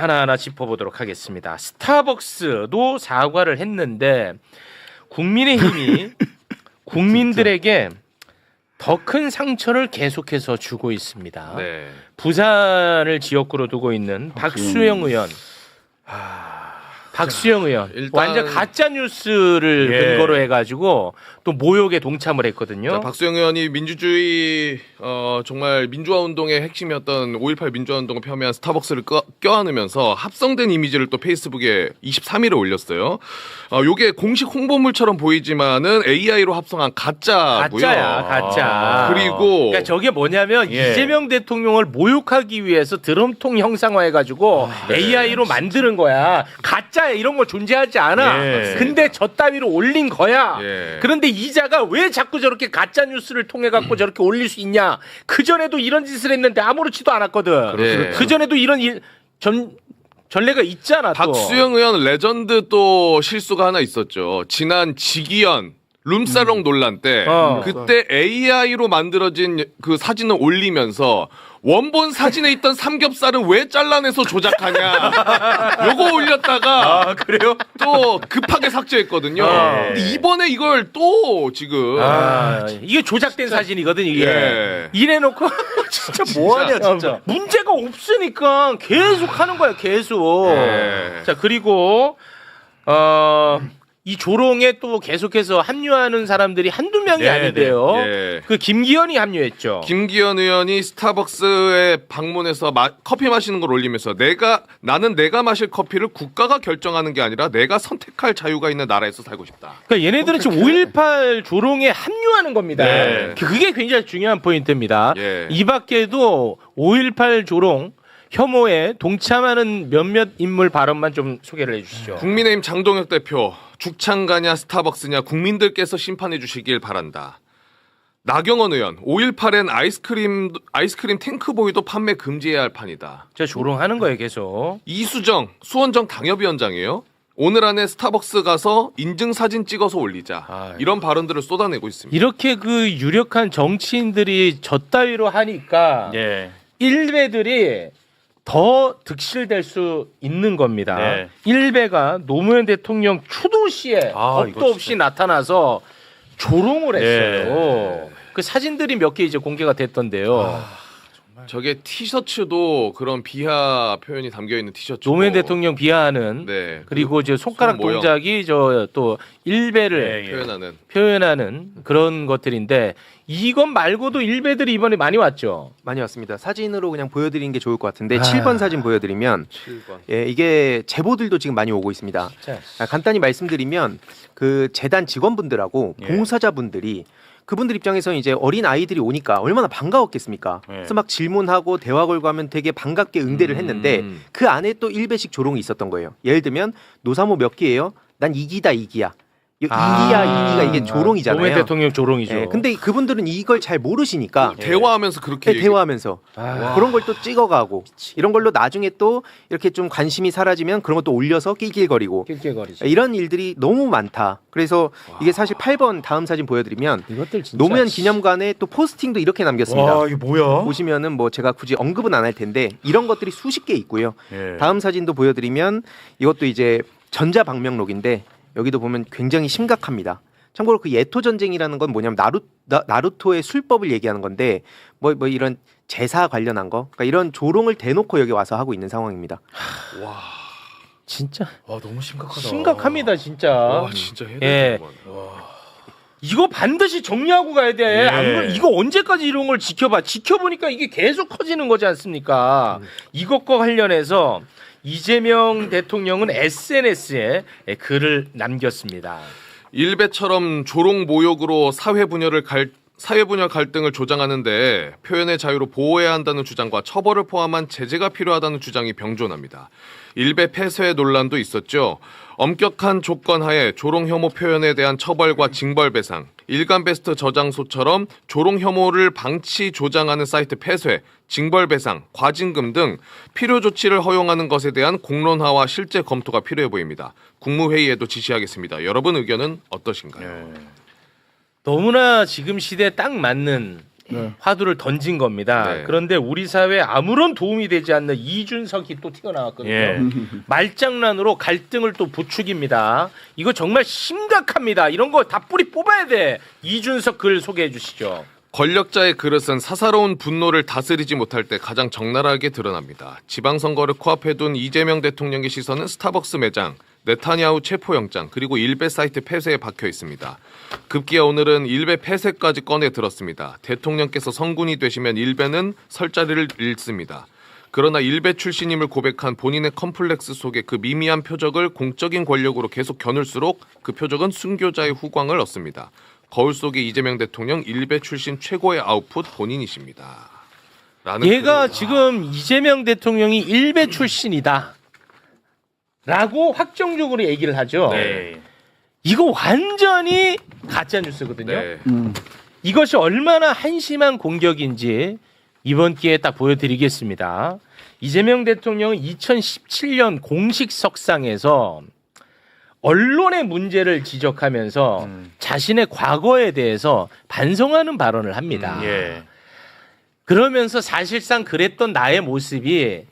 하나하나 짚어보도록 하겠습니다. 스타벅스도 사과를 했는데 국민의힘이 국민들에게 더 큰 상처를 계속해서 주고 있습니다. 네. 부산을 지역구로 두고 있는 박수영 의원. 박수영 의원 일단 완전 가짜 뉴스를 예. 근거로 해가지고 또 모욕에 동참을 했거든요. 자, 박수영 의원이 민주주의 정말 민주화 운동의 핵심이었던 5.18 민주화 운동을 폄훼한 스타벅스를 껴안으면서 합성된 이미지를 또 페이스북에 23일에 올렸어요. 요게 공식 홍보물처럼 보이지만은 AI로 합성한 가짜고요. 가짜야, 가짜. 그리고 그러니까 저게 뭐냐면 예. 이재명 대통령을 모욕하기 위해서 드럼통 형상화해가지고 AI로 만드는 거야. 가짜야, 이런 거 존재하지 않아. 예. 근데 저 따위로 올린 거야. 예. 그런데 이자가 왜 자꾸 저렇게 가짜 뉴스를 통해 갖고 저렇게 올릴 수 있냐? 그 전에도 이런 짓을 했는데 아무렇지도 않았거든. 예. 그 전에도 이런 전례가 있잖아. 또. 박수영 의원 레전드 또 실수가 하나 있었죠. 지난 지기현 룸사롱 논란 때 그때 AI로 만들어진 그 사진을 올리면서 원본 사진에 있던 삼겹살은 왜 잘라내서 조작하냐 요거 올렸다가 그래요? 또 급하게 삭제했거든요. 근데 이번에 이걸 또 지금 이게 조작된 사진이거든 이게. 예. 이래놓고 진짜 뭐하냐 진짜. 문제가 없으니까 계속 하는 거야 계속. 예. 자 그리고 이 조롱에 또 계속해서 합류하는 사람들이 한두 명이 아닌데요. 예. 그 김기현이 합류했죠. 김기현 의원이 스타벅스에 방문해서 커피 마시는 걸 올리면서 나는 내가 마실 커피를 국가가 결정하는 게 아니라 내가 선택할 자유가 있는 나라에서 살고 싶다. 그러니까 얘네들은 지금 5.18 조롱에 합류하는 겁니다. 네. 그게 굉장히 중요한 포인트입니다. 예. 이 밖에도 5.18 조롱 혐오에 동참하는 몇몇 인물 발언만 좀 소개를 해주시죠. 국민의힘 장동혁 대표, 죽창가냐 스타벅스냐 국민들께서 심판해 주시길 바란다. 나경원 의원, 5.18엔 아이스크림 탱크보이도 판매 금지해야 할 판이다. 저 조롱하는 거예요 계속. 이수정, 수원정 당협위원장이에요. 오늘 안에 스타벅스 가서 인증 사진 찍어서 올리자. 이런 발언들을 쏟아내고 있습니다. 이렇게 그 유력한 정치인들이 저 따위로 하니까 일베들이 더 득실될 수 있는 겁니다. 네. 일베가 노무현 대통령 추도 시에 겁도 없이 나타나서 조롱을 했어요. 그 사진들이 몇 개 이제 공개가 됐던데요. 저게 티셔츠도 그런 비하 표현이 담겨 있는 티셔츠. 노무현 대통령 비하하는 네. 그리고 저 손가락 손 모형. 동작이 저 또 일베를 표현하는 그런 것들인데 이것 말고도 일베들이 이번에 많이 왔죠. 많이 왔습니다. 사진으로 그냥 보여드리는 게 좋을 것 같은데 7번 사진 보여드리면 7번. 예, 이게 제보들도 지금 많이 오고 있습니다. 간단히 말씀드리면 그 재단 직원분들하고 봉사자분들이 그분들 입장에서 이제 어린 아이들이 오니까 얼마나 반가웠겠습니까? 그래서 막 질문하고 대화 걸고 하면 되게 반갑게 응대를 했는데 그 안에 또 일베식 조롱이 있었던 거예요. 예를 들면 노사모 몇 기예요? 난 이기다 이기야. 이기가 이게 조롱이잖아요. 노무현 대통령 조롱이죠. 예, 근데 그분들은 이걸 잘 모르시니까 대화하면서 그렇게 대화하면서 그런 걸 또 찍어가고 이런 걸로 나중에 또 이렇게 좀 관심이 사라지면 그런 것도 올려서 낄낄거리고 이런 일들이 너무 많다. 그래서 이게 사실 8번 다음 사진 보여드리면 노무현 기념관에 또 포스팅도 이렇게 남겼습니다. 와, 이게 뭐야? 보시면은 뭐 제가 굳이 언급은 안 할 텐데 이런 것들이 수십 개 있고요. 다음 사진도 보여드리면 이것도 이제 전자방명록인데 여기도 보면 굉장히 심각합니다. 참고로 그 예토 전쟁이라는 건 뭐냐면 나루토의 술법을 얘기하는 건데 뭐 이런 제사 관련한 거, 그러니까 이런 조롱을 대놓고 여기 와서 하고 있는 상황입니다. 와, 진짜 너무 심각하다. 심각합니다 진짜. 와, 진짜 해야 예. 이거 반드시 정리하고 가야 돼. 안 그러면 이거 언제까지 이런 걸 지켜보니까 이게 계속 커지는 거지 않습니까? 이것과 관련해서 이재명 대통령은 SNS에 글을 남겼습니다. 일베처럼 조롱 모욕으로 사회 분열 갈등을 조장하는데 표현의 자유로 보호해야 한다는 주장과 처벌을 포함한 제재가 필요하다는 주장이 병존합니다. 일베 폐쇄 논란도 있었죠. 엄격한 조건 하에 조롱 혐오 표현에 대한 처벌과 징벌 배상, 일간베스트 저장소처럼 조롱 혐오를 방치 조장하는 사이트 폐쇄, 징벌 배상, 과징금 등 필요 조치를 허용하는 것에 대한 공론화와 실제 검토가 필요해 보입니다. 국무회의에도 지시하겠습니다. 여러분 의견은 어떠신가요? 너무나 지금 시대에 딱 맞는 화두를 던진 겁니다. 네. 그런데 우리 사회에 아무런 도움이 되지 않는 이준석이 또 튀어나왔거든요. 예. 말장난으로 갈등을 또 부추깁니다. 이거 정말 심각합니다. 이런 거 다 뿌리 뽑아야 돼. 이준석 글 소개해 주시죠. 권력자의 그릇은 사사로운 분노를 다스리지 못할 때 가장 적나라하게 드러납니다. 지방선거를 코앞에 둔 이재명 대통령의 시선은 스타벅스 매장, 네타냐후 체포영장, 그리고 일베 사이트 폐쇄에 박혀 있습니다. 급기야 오늘은 일베 폐쇄까지 꺼내 들었습니다. 대통령께서 성군이 되시면 일베는 설 자리를 잃습니다. 그러나 일베 출신임을 고백한 본인의 컴플렉스 속에 그 미미한 표적을 공적인 권력으로 계속 겨눌수록 그 표적은 순교자의 후광을 얻습니다. 거울 속의 이재명 대통령 일베 출신 최고의 아웃풋 본인이십니다. 라는 얘가 글을- 지금 이재명 대통령이 일베 출신이다. 라고 확정적으로 얘기를 하죠. 네. 이거 완전히 가짜 뉴스거든요. 네. 이것이 얼마나 한심한 공격인지 이번 기회에 딱 보여드리겠습니다. 이재명 대통령은 2017년 공식 석상에서 언론의 문제를 지적하면서 자신의 과거에 대해서 반성하는 발언을 합니다. 예. 그러면서 사실상 그랬던 나의 모습이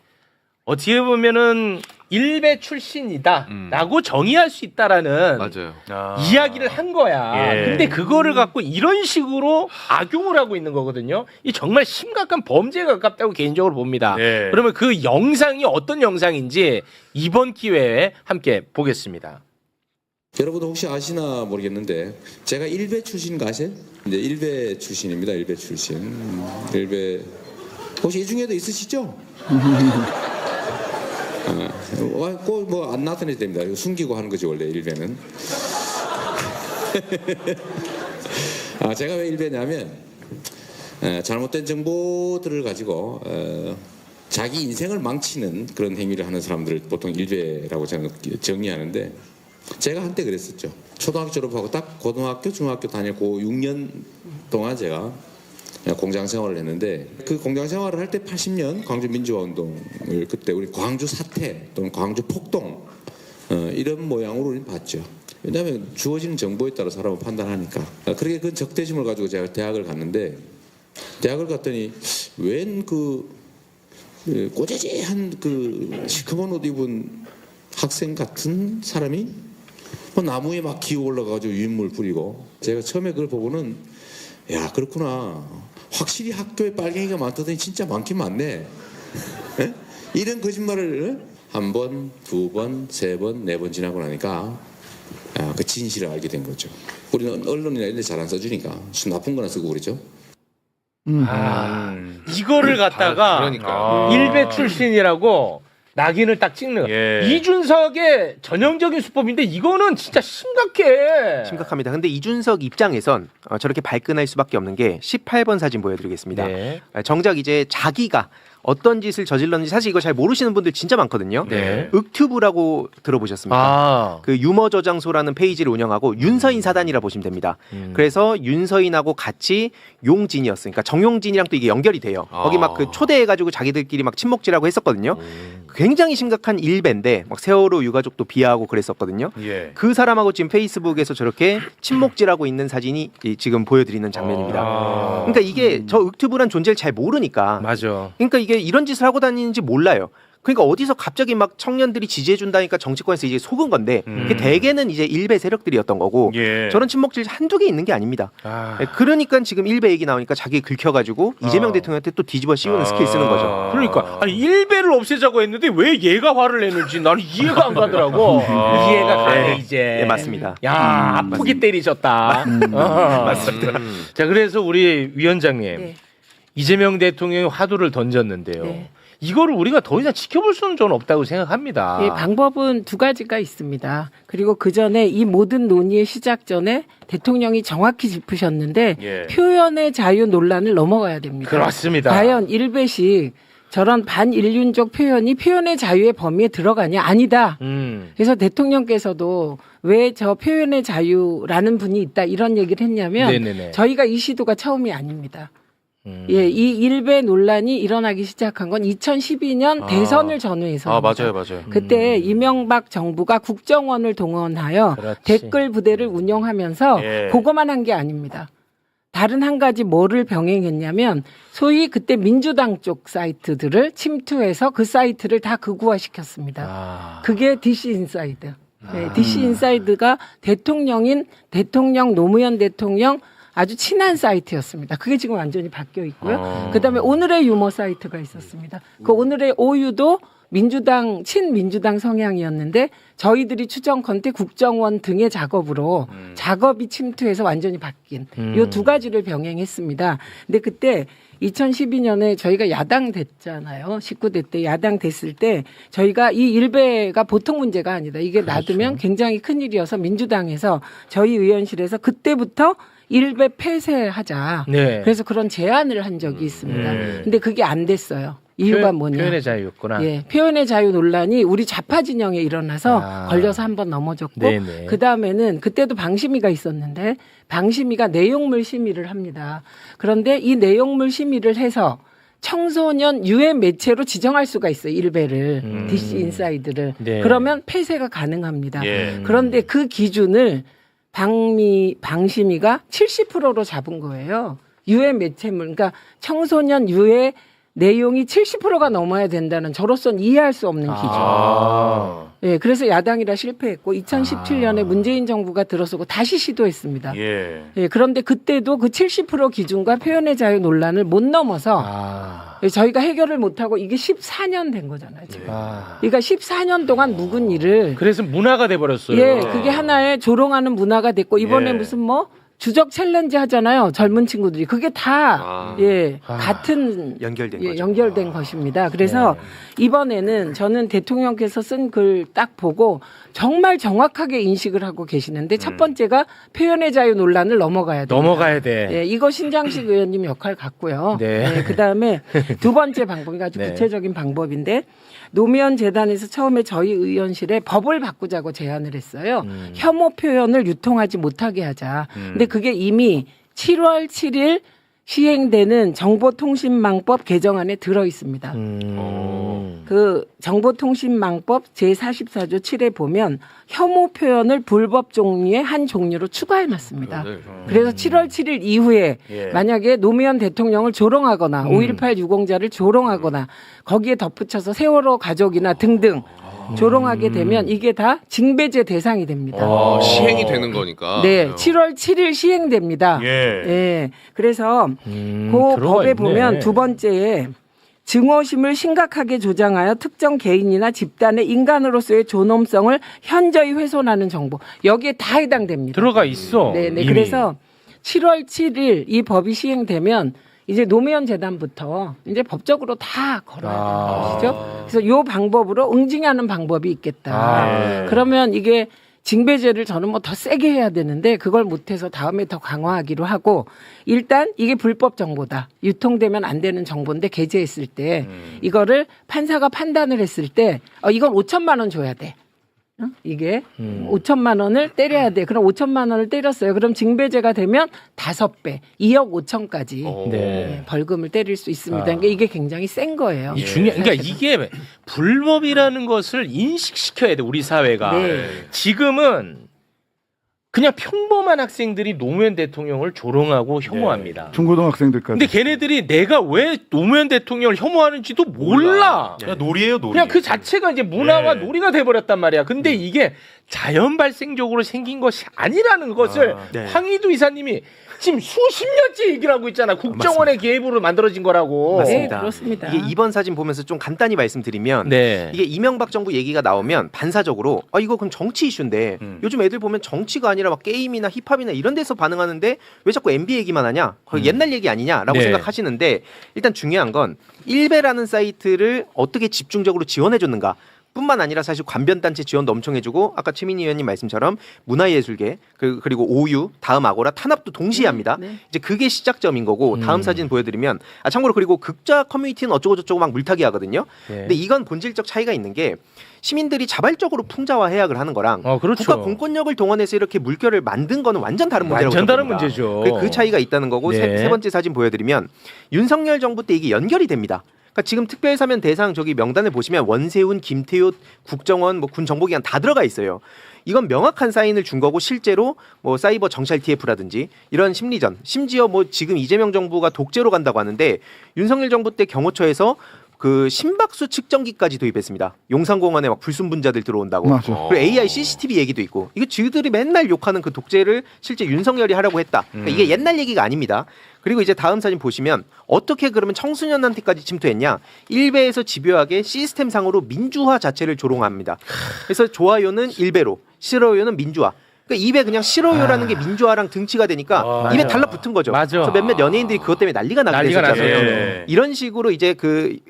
어떻게 보면은 일베 출신이다라고 정의할 수 있다라는 맞아요. 이야기를 한 거야. 예. 근데 그거를 갖고 이런 식으로 악용을 하고 있는 거거든요. 이 정말 심각한 범죄에 가깝다고 개인적으로 봅니다. 네. 그러면 그 영상이 어떤 영상인지 이번 기회에 함께 보겠습니다. 여러분 혹시 아시나 모르겠는데 제가 일베 출신 아세요? 네, 일베 출신입니다. 일베 출신. 일베 혹시 이 중에도 있으시죠? 꼭뭐안 나타내도 됩니다. 이거 숨기고 하는 거지 원래 일베는. 제가 왜 일베냐면 잘못된 정보들을 가지고 자기 인생을 망치는 그런 행위를 하는 사람들을 보통 일베라고 저는 정의하는데. 제가 한때 그랬었죠. 초등학교 졸업하고 딱 고등학교, 중학교 다니고 6년 동안 제가 공장 생활을 했는데 그 공장 생활을 할 때 80년 광주 민주화 운동을 그때 우리 광주 사태 또는 광주 폭동 이런 모양으로 우리는 봤죠. 왜냐하면 주어지는 정보에 따라 사람은 판단하니까. 그렇게 그 적대심을 가지고 제가 대학을 갔는데 대학을 갔더니 웬 그 꼬재재한 그 시커먼 옷 입은 학생 같은 사람이 나무에 막 기어 올라가가지고 유인물 뿌리고 제가 처음에 그걸 보고는 야 그렇구나 확실히 학교에 빨갱이가 많다더니 진짜 많긴 많네. 에? 이런 거짓말을 한 번, 두 번, 세 번, 네 번 지나고 나니까 그 진실을 알게 된 거죠. 우리는 언론이나 이런 데 잘 안 써주니까 나쁜 거나 쓰고 그러죠. 이거를 갖다가 그러니까요. 일베 출신이라고 낙인을 딱 찍는 거야. 예. 이준석의 전형적인 수법인데 이거는 진짜 심각해. 심각합니다. 근데 이준석 입장에선 저렇게 발끈할 수밖에 없는 게 18번 사진 보여드리겠습니다. 네. 정작 이제 자기가 어떤 짓을 저질렀는지 사실 이거 잘 모르시는 분들 진짜 많거든요. 네. 윽튜브라고 들어보셨습니까? 아. 그 유머 저장소라는 페이지를 운영하고 윤서인 사단이라 보시면 됩니다. 그래서 윤서인하고 같이 용진이었으니까 그러니까 정용진이랑 또 이게 연결이 돼요. 거기 막 그 초대해가지고 자기들끼리 막 친목질하고 했었거든요. 굉장히 심각한 일배인데 막 세월호 유가족도 비하하고 그랬었거든요. 예. 그 사람하고 지금 페이스북에서 저렇게 친목질하고 있는 사진이 지금 보여드리는 장면입니다. 그러니까 이게 저 윽튜브란 존재를 잘 모르니까. 맞아. 그러니까 이게 이런 짓을 하고 다니는지 몰라요. 그러니까 어디서 갑자기 막 청년들이 지지해준다니까 정치권에서 이제 속은 건데 그게 대개는 이제 일베 세력들이었던 거고 예. 저런 친목질 한두 개 있는 게 아닙니다. 그러니까 지금 일베 얘기 나오니까 자기 긁혀가지고 이재명 대통령한테 또 뒤집어 씌우는 스킬 쓰는 거죠. 그러니까 아니 일베를 없애자고 했는데 왜 얘가 화를 내는지 나는 이해가 안 가더라고. 이해가 가네 이제. 네, 맞습니다. 야 아프게 때리셨다. 맞습니다. 자 그래서 우리 위원장님 네. 이재명 대통령이 화두를 던졌는데요. 네. 이거를 우리가 더 이상 지켜볼 수는 저는 없다고 생각합니다. 예, 방법은 두 가지가 있습니다. 그리고 그 전에 이 모든 논의의 시작 전에 대통령이 정확히 짚으셨는데 예. 표현의 자유 논란을 넘어가야 됩니다. 그렇습니다. 과연 일베식 저런 반인륜적 표현이 표현의 자유의 범위에 들어가냐? 아니다. 그래서 대통령께서도 왜 저 표현의 자유라는 분이 있다 이런 얘기를 했냐면 네네네. 저희가 이 시도가 처음이 아닙니다. 예, 이 일베 논란이 일어나기 시작한 건 2012년 대선을 전후해서. 맞아요. 그때 이명박 정부가 국정원을 동원하여 그렇지. 댓글 부대를 운영하면서 예. 그거만 한 게 아닙니다. 다른 한 가지 뭐를 병행했냐면 소위 그때 민주당 쪽 사이트들을 침투해서 그 사이트를 다 극우화시켰습니다. 그게 DC 인사이드. 네, DC 인사이드가 대통령 노무현 대통령 아주 친한 사이트였습니다. 그게 지금 완전히 바뀌어 있고요. 그다음에 오늘의 유머 사이트가 있었습니다. 그 오늘의 오유도 친민주당 성향이었는데 저희들이 추정 컨대 국정원 등의 작업으로 작업이 침투해서 완전히 바뀐 요 두 가지를 병행했습니다. 근데 그때 2012년에 저희가 야당 됐잖아요. 19대 때 야당 됐을 때 저희가 이 일베가 보통 문제가 아니다. 이게 놔두면 굉장히 큰일이어서 민주당에서 저희 의원실에서 그때부터 일베 폐쇄하자. 네. 그래서 그런 제안을 한 적이 있습니다. 근데 그게 안 됐어요. 이유가 뭐냐? 표현의 자유였구나. 예, 표현의 자유 논란이 우리 좌파 진영에 일어나서 걸려서 한번 넘어졌고 네네. 그 다음에는 그때도 방심위가 있었는데 방심위가 내용물 심의를 합니다. 그런데 이 내용물 심의를 해서 청소년 유해 매체로 지정할 수가 있어요. 일베를 DC 인사이드를. 네. 그러면 폐쇄가 가능합니다. 예. 그런데 그 기준을 방심위가 70%로 잡은 거예요. 유해 매체물, 그러니까 청소년 유해 내용이 70%가 넘어야 된다는 저로서는 이해할 수 없는 기준. 예, 그래서 야당이라 실패했고 2017년에 문재인 정부가 들어서고 다시 시도했습니다. 예. 예, 그런데 그때도 그 70% 기준과 표현의 자유 논란을 못 넘어서 예, 저희가 해결을 못하고 이게 14년 된 거잖아요. 지금. 그러니까 14년 동안 묵은 일을 그래서 문화가 돼버렸어요. 예, 그게 하나의 조롱하는 문화가 됐고 이번에 예. 무슨 뭐 주적 챌린지 하잖아요. 젊은 친구들이. 그게 다 같은 연결된 예, 거죠. 연결된 것입니다. 그래서 이번에는 저는 대통령께서 쓴 글 딱 보고 정말 정확하게 인식을 하고 계시는데 첫 번째가 표현의 자유 논란을 넘어가야 됩니다. 넘어가야 돼. 예, 이거 신장식 의원님 역할 같고요. 네. 그다음에 두 번째 방법이 아주 네. 구체적인 방법인데 노무현 재단에서 처음에 저희 의원실에 법을 바꾸자고 제안을 했어요. 혐오 표현을 유통하지 못하게 하자. 근데 그게 이미 7월 7일 시행되는 정보통신망법 개정안에 들어 있습니다. 그 정보통신망법 제44조 7에 보면 혐오 표현을 불법 종류의 한 종류로 추가해 놨습니다. 그래서 7월 7일 이후에 만약에 노무현 대통령을 조롱하거나 5.18 유공자를 조롱하거나 거기에 덧붙여서 세월호 가족이나 등등 조롱하게 되면 이게 다 징배제 대상이 됩니다. 시행이 되는 거니까. 네, 7월 7일 시행됩니다. 예. 그래서 그 법에 있네. 보면 두 번째에 증오심을 심각하게 조장하여 특정 개인이나 집단의 인간으로서의 존엄성을 현저히 훼손하는 정보. 여기에 다 해당됩니다. 들어가 있어. 네. 이미. 그래서 7월 7일 이 법이 시행되면 이제 노무현 재단부터 이제 법적으로 다 걸어야 되는 것이죠. 그래서 이 방법으로 응징하는 방법이 있겠다. 그러면 이게 징배제를 저는 뭐 더 세게 해야 되는데 그걸 못해서 다음에 더 강화하기로 하고 일단 이게 불법 정보다. 유통되면 안 되는 정보인데 게재했을 때 이거를 판사가 판단을 했을 때 이건 5천만 원 줘야 돼. 이게 5천만 원을 때려야 돼. 그럼 5천만 원을 때렸어요. 그럼 징배제가 되면 5배, 2억 5천까지 네. 벌금을 때릴 수 있습니다. 그러니까 이게 굉장히 센 거예요. 그러니까 이게 불법이라는 것을 인식시켜야 돼 우리 사회가. 네. 지금은 그냥 평범한 학생들이 노무현 대통령을 조롱하고 혐오합니다. 중고등학생들까지. 근데 걔네들이 내가 왜 노무현 대통령을 혐오하는지도 몰라. 그냥 놀이에요, 놀이. 그냥 그 자체가 이제 문화와 네. 놀이가 돼버렸단 말이야. 근데 이게 자연 발생적으로 생긴 것이 아니라는 것을 네. 황희두 이사님이 지금 수십 년째 얘기를 하고 있잖아. 국정원의 개입으로 만들어진 거라고. 맞습니다. 네, 그렇습니다. 이게 이번 사진 보면서 좀 간단히 말씀드리면 네. 이게 이명박 정부 얘기가 나오면 반사적으로 이거 그럼 정치 이슈인데 요즘 애들 보면 정치가 아니라 막 게임이나 힙합이나 이런 데서 반응하는데 왜 자꾸 MB 얘기만 하냐? 거의 옛날 얘기 아니냐라고 네. 생각하시는데 일단 중요한 건 일베라는 사이트를 어떻게 집중적으로 지원해 줬는가? 뿐만 아니라 사실 관변단체 지원도 엄청 해주고 아까 최민희 의원님 말씀처럼 문화예술계 그리고 오유 다음 아고라 탄압도 동시에 합니다. 네. 이제 그게 시작점인 거고 다음 사진 보여드리면 참고로 그리고 극자 커뮤니티는 어쩌고 저쩌고 막 물타기 하거든요. 네. 근데 이건 본질적 차이가 있는 게 시민들이 자발적으로 풍자와 해약을 하는 거랑 그렇죠. 국가 공권력을 동원해서 이렇게 물결을 만든 거는 완전 다른 문제라고 완전 다른 생각합니다. 문제죠. 그 차이가 있다는 거고 네. 세 번째 사진 보여드리면 윤석열 정부 때 이게 연결이 됩니다. 그러니까 지금 특별사면 대상 저기 명단을 보시면 원세훈, 김태효, 국정원, 뭐 군 정보기관 다 들어가 있어요. 이건 명확한 사인을 준 거고 실제로 뭐 사이버 정찰 TF라든지 이런 심리전, 심지어 뭐 지금 이재명 정부가 독재로 간다고 하는데 윤석열 정부 때 경호처에서 그 심박수 측정기까지 도입했습니다. 용산공원에 막 불순분자들 들어온다고. 맞아. 그리고 AI CCTV 얘기도 있고. 이거 쥐들이 맨날 욕하는 그 독재를 실제 윤석열이 하라고 했다. 그러니까 이게 옛날 얘기가 아닙니다. 그리고 이제 다음 사진 보시면 어떻게 그러면 청소년한테까지 침투했냐? 일베에서 집요하게 시스템상으로 민주화 자체를 조롱합니다. 그래서 좋아요는 일베로, 싫어요는 민주화. 그러니까 입에 그냥 싫어요라는 게 민주화랑 등치가 되니까 입에 달라붙은 거죠. 맞아. 그래서 몇몇 연예인들이 그것 때문에 난리가 나게 됐었잖아요. 났어요. 이런 식으로 이제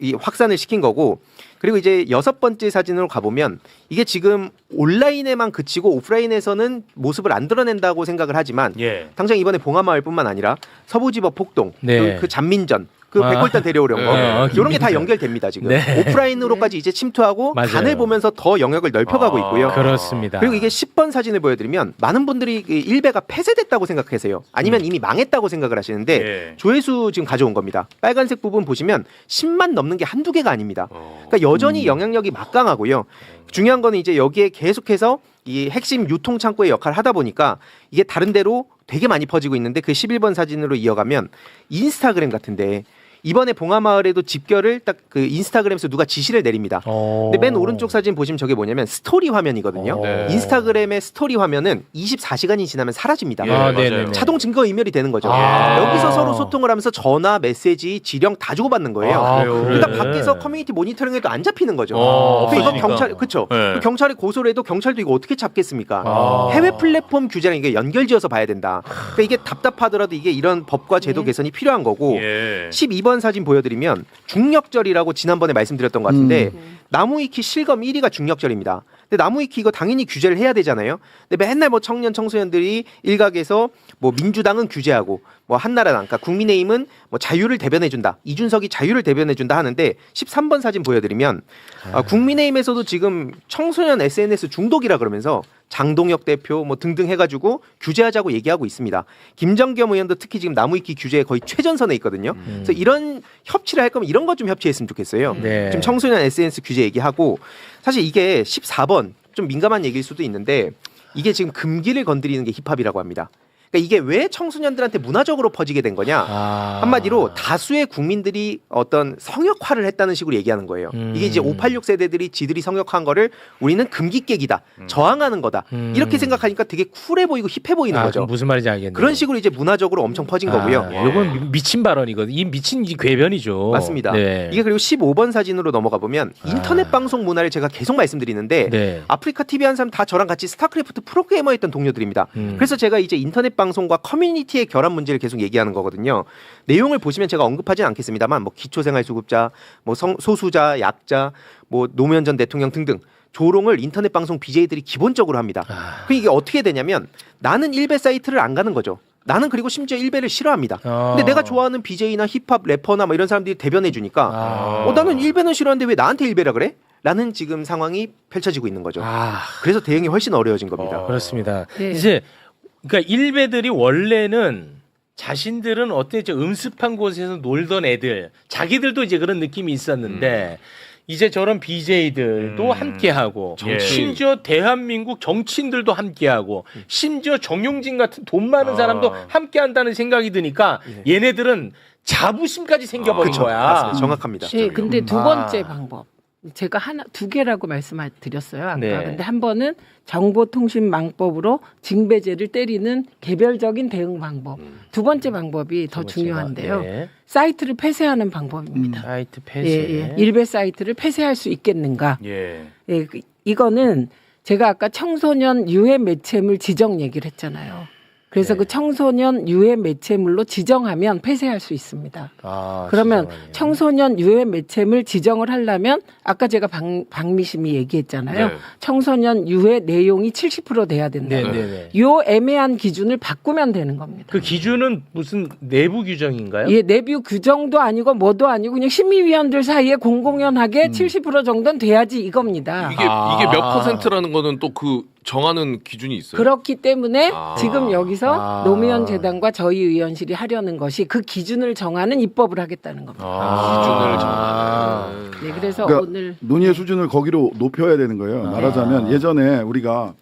이 확산을 시킨 거고. 그리고 이제 6번째 사진으로 가보면 이게 지금 온라인에만 그치고 오프라인에서는 모습을 안 드러낸다고 생각을 하지만 예. 당장 이번에 봉하마을뿐만 아니라 서부지법 폭동, 네. 그 잔민전, 그 백골단 데려오려는 거 이런 게 다 연결됩니다 지금. 네. 오프라인으로까지 이제 침투하고 맞아요. 간을 보면서 더 영역을 넓혀가고 있고요. 그렇습니다. 그리고 이게 10번 사진을 보여드리면 많은 분들이 이 일베가 폐쇄됐다고 생각하세요. 아니면 이미 망했다고 생각을 하시는데 예. 조회수 지금 가져온 겁니다. 빨간색 부분 보시면 10만 넘는 게 한두 개가 아닙니다. 그러니까 여전히 영향력이 막강하고요. 중요한 거는 이제 여기에 계속해서 이 핵심 유통 창구의 역할을 하다 보니까 이게 다른 데로 되게 많이 퍼지고 있는데 그 11번 사진으로 이어가면 인스타그램 같은데 이번에 봉하마을에도 집결을 딱 그 인스타그램에서 누가 지시를 내립니다. 근데 맨 오른쪽 사진 보시면 저게 뭐냐면 스토리 화면이거든요. 네. 인스타그램의 스토리 화면은 24시간이 지나면 사라집니다. 예, 아, 맞아요. 네네네. 자동 증거 인멸이 되는 거죠. 아. 여기서 서로 소통을 하면서 전화, 메시지, 지령 다 주고받는 거예요. 아, 그러니까 그래. 밖에서 커뮤니티 모니터링해도 안 잡히는 거죠. 어, 그러니까 이거 없으니까. 경찰 그렇죠. 네. 경찰에 고소를 해도 경찰도 이거 어떻게 잡겠습니까? 아. 해외 플랫폼 규제랑 이게 연결지어서 봐야 된다. 그러니까 이게 답답하더라도 이게 이런 법과 제도 개선이 필요한 거고. 예. 12번 사진 보여드리면 중력절이라고 지난번에 말씀드렸던 것 같은데 나무위키 실검 1위가 중력절입니다. 근데 나무위키 이거 당연히 규제를 해야 되잖아요. 근데 맨날 뭐 청년 청소년들이 일각에서 뭐 민주당은 규제하고 뭐 한나라당, 그러니까 국민의힘은 뭐 자유를 대변해준다. 이준석이 자유를 대변해준다 하는데 13번 사진 보여드리면 국민의힘에서도 지금 청소년 SNS 중독이라 그러면서 장동혁 대표 뭐 등등 해가지고 규제하자고 얘기하고 있습니다. 김정겸 의원도 특히 지금 나무위키 규제에 거의 최전선에 있거든요. 그래서 이런 협치를 할 거면 이런 것 좀 협치했으면 좋겠어요. 네. 지금 청소년 SNS 규제 얘기하고 사실 이게 14번 좀 민감한 얘기일 수도 있는데 이게 지금 금기를 건드리는 게 힙합이라고 합니다. 그러니까 이게 왜 청소년들한테 문화적으로 퍼지게 된 거냐? 한마디로 다수의 국민들이 어떤 성역화를 했다는 식으로 얘기하는 거예요. 이게 이제 586 세대들이 지들이 성역화한 거를 우리는 금기 깨기다, 저항하는 거다. 이렇게 생각하니까 되게 쿨해 보이고 힙해 보이는 거죠. 무슨 말인지 알겠네요. 그런 식으로 이제 문화적으로 엄청 퍼진 거고요. 이건 미친 발언이거든. 이 미친 이 궤변이죠. 맞습니다. 네. 이게 그리고 15번 사진으로 넘어가 보면 인터넷 방송 문화를 제가 계속 말씀드리는데 네. 아프리카 TV 한 사람 다 저랑 같이 스타크래프트 프로게이머였던 동료들입니다. 그래서 제가 이제 인터넷 방송과 커뮤니티의 결합 문제를 계속 얘기하는 거거든요. 내용을 보시면 제가 언급하진 않겠습니다만 뭐 기초생활수급자, 뭐 소수자, 약자, 뭐 노무현 전 대통령 등등 조롱을 인터넷 방송 BJ들이 기본적으로 합니다. 그 이게 어떻게 되냐면 나는 일베 사이트를 안 가는 거죠. 나는 그리고 심지어 일베를 싫어합니다. 근데 내가 좋아하는 BJ나 힙합 래퍼나 뭐 이런 사람들이 대변해 주니까 나는 일베는 싫어하는데 왜 나한테 일베라 그래? 라는 지금 상황이 펼쳐지고 있는 거죠. 그래서 대응이 훨씬 어려워진 겁니다. 그렇습니다. 네. 이제 그러니까 일베들이 원래는 자신들은 어떤 이제 음습한 곳에서 놀던 애들, 자기들도 이제 그런 느낌이 있었는데 이제 저런 BJ들도 함께하고 심지어 대한민국 정치인들도 함께하고 심지어 정용진 같은 돈 많은 사람도 함께한다는 생각이 드니까 얘네들은 자부심까지 생겨버린 거야. 맞습니다. 정확합니다. 네, 근데 두 번째 방법. 제가 두 개라고 말씀드렸어요. 아까. 네. 근데 한 번은 정보통신망법으로 징배제를 때리는 개별적인 대응 방법. 두 번째 방법이 더 중요한데요. 네. 사이트를 폐쇄하는 방법입니다. 사이트 폐쇄. 예. 일베 사이트를 폐쇄할 수 있겠는가? 예. 예, 이거는 제가 아까 청소년 유해 매체물 지정 얘기를 했잖아요. 그래서 그 청소년 유해 매체물로 지정하면 폐쇄할 수 있습니다. 그러면 지정하네요. 청소년 유해 매체물 지정을 하려면 아까 제가 박미심이 얘기했잖아요. 네. 청소년 유해 내용이 70% 돼야 된다. 네네네. 요 애매한 기준을 바꾸면 되는 겁니다. 그 기준은 무슨 내부 규정인가요? 예, 내부 규정도 아니고 뭐도 아니고 그냥 심의위원들 사이에 공공연하게 70% 정도는 돼야지 이겁니다. 이게 몇 퍼센트라는 거는 또 그 정하는 기준이 있어요? 그렇기 때문에 아. 지금 여기서 아. 노무현 재단과 저희 의원실이 하려는 것이 그 기준을 정하는 입법을 하겠다는 겁니다. 기준을 정하는. 네, 그래서 그러니까 오늘 논의의 수준을 거기로 높여야 되는 거예요. 말하자면 예전에 우리가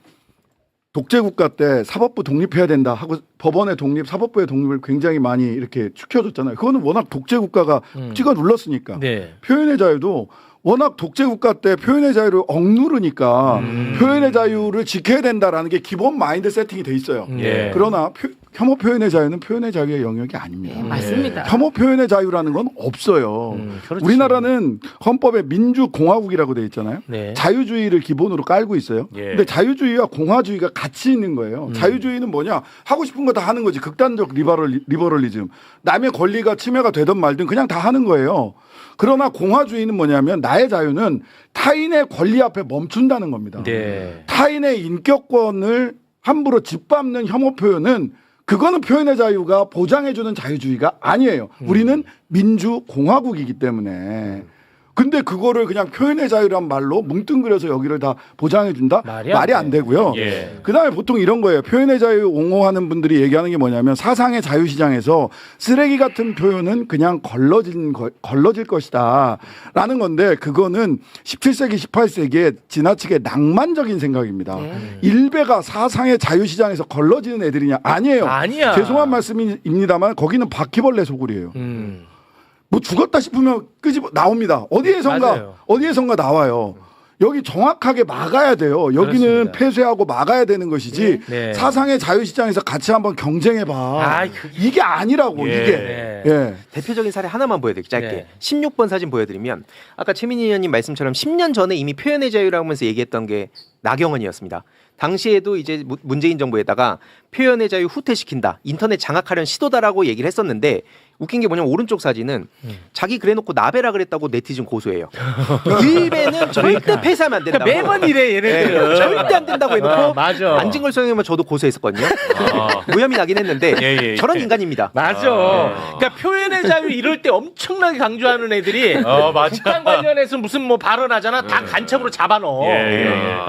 독재국가 때 사법부 독립해야 된다 하고 법원의 독립, 사법부의 독립을 굉장히 많이 이렇게 축혀줬잖아요. 그거는 워낙 독재국가가 찍어 눌렀으니까. 네. 표현의 자유도 워낙 독재국가 때 표현의 자유를 억누르니까 표현의 자유를 지켜야 된다라는 게 기본 마인드 세팅이 돼 있어요. 예. 그러나 혐오 표현의 자유는 표현의 자유의 영역이 아닙니다. 네, 맞습니다. 혐오 표현의 자유라는 건 없어요. 그렇지. 우리나라는 헌법에 민주공화국이라고 돼 있잖아요. 네. 자유주의를 기본으로 깔고 있어요. 예. 근데 자유주의와 공화주의가 같이 있는 거예요. 자유주의는 뭐냐? 하고 싶은 거 다 하는 거지. 극단적 리버럴리즘. 남의 권리가 침해가 되든 말든 그냥 다 하는 거예요. 그러나 공화주의는 뭐냐면 나의 자유는 타인의 권리 앞에 멈춘다는 겁니다. 네. 타인의 인격권을 함부로 짓밟는 혐오 표현은 그거는 표현의 자유가 보장해주는 자유주의가 아니에요. 우리는 민주공화국이기 때문에. 근데 그거를 그냥 표현의 자유란 말로 뭉뚱그려서 여기를 다 보장해준다? 말이 안 되고요. 예. 그다음에 보통 이런 거예요. 표현의 자유 옹호하는 분들이 얘기하는 게 뭐냐면 사상의 자유시장에서 쓰레기 같은 표현은 그냥 걸러질 것이다 라는 건데 그거는 17세기 18세기에 지나치게 낭만적인 생각입니다. 일베가 사상의 자유시장에서 걸러지는 애들이냐? 아니에요. 아니야. 죄송한 말씀입니다만 거기는 바퀴벌레 소굴이에요. 뭐 죽었다 싶으면 끄집어 나옵니다. 맞아요. 어디에선가 나와요. 여기 정확하게 막아야 돼요. 여기는 그렇습니다. 폐쇄하고 막아야 되는 것이지 네. 사상의 자유시장에서 같이 한번 경쟁해봐. 아, 이게 아니라고 예. 이게. 네. 예. 대표적인 사례 하나만 보여드릴게요. 짧게. 네. 16번 사진 보여드리면 아까 최민희 의원님 말씀처럼 10년 전에 이미 표현의 자유라고 하면서 얘기했던 게 나경원이었습니다. 당시에도 이제 문재인 정부에다가 표현의 자유 후퇴시킨다, 인터넷 장악하려는 시도다라고 얘기를 했었는데 웃긴 게 뭐냐면 오른쪽 사진은 자기 그래놓고 나베라 그랬다고 네티즌 고소해요. 일베는 절대 폐쇄하면 안 된다. 매번 이래 얘네들은. 절대 안 된다고 해놓고 맞아. 안진걸 소장님은 저도 고소했었거든요. 무혐의 나긴 했는데 예. 저런 인간입니다. 맞아. 그러니까 표현의 자유 이럴 때 엄청나게 강조하는 애들이 북한 관련해서 무슨 뭐 발언하잖아. 다 간첩으로 잡아넣어.